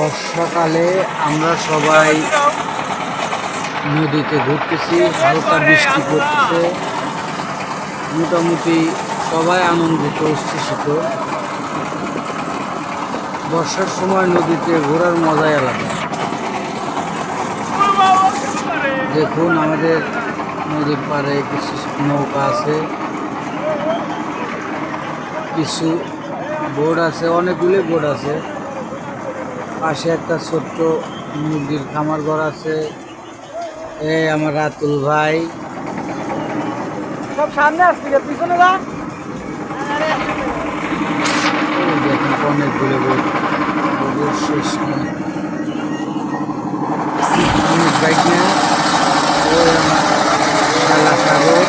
বর্ষাকালে আমরা সবাই নদীতে ঘুরতেছি, হালকা বৃষ্টি পড়তেছে, মোটামুটি সবাই আনন্দিত উচ্ছ্বসিত। বর্ষার সময় নদীতে ঘোরার মজাই আলাদা। দেখুন আমাদের নদীর পাড়ে কিছু নৌকা আছে, কিছু বোট আছে, অনেকগুলি বোট আছে। পাশে একটা ছোট্ট মুরগির খামার ঘর আছে। এই আমার রাতুল ভাই সব সামনে আসছে, পিছনে যা। দেখুন অনেকগুলো বোট, বোটের শেষ নেই। অনেক বাইক নিয়ে ওই আমার শালা সাগর।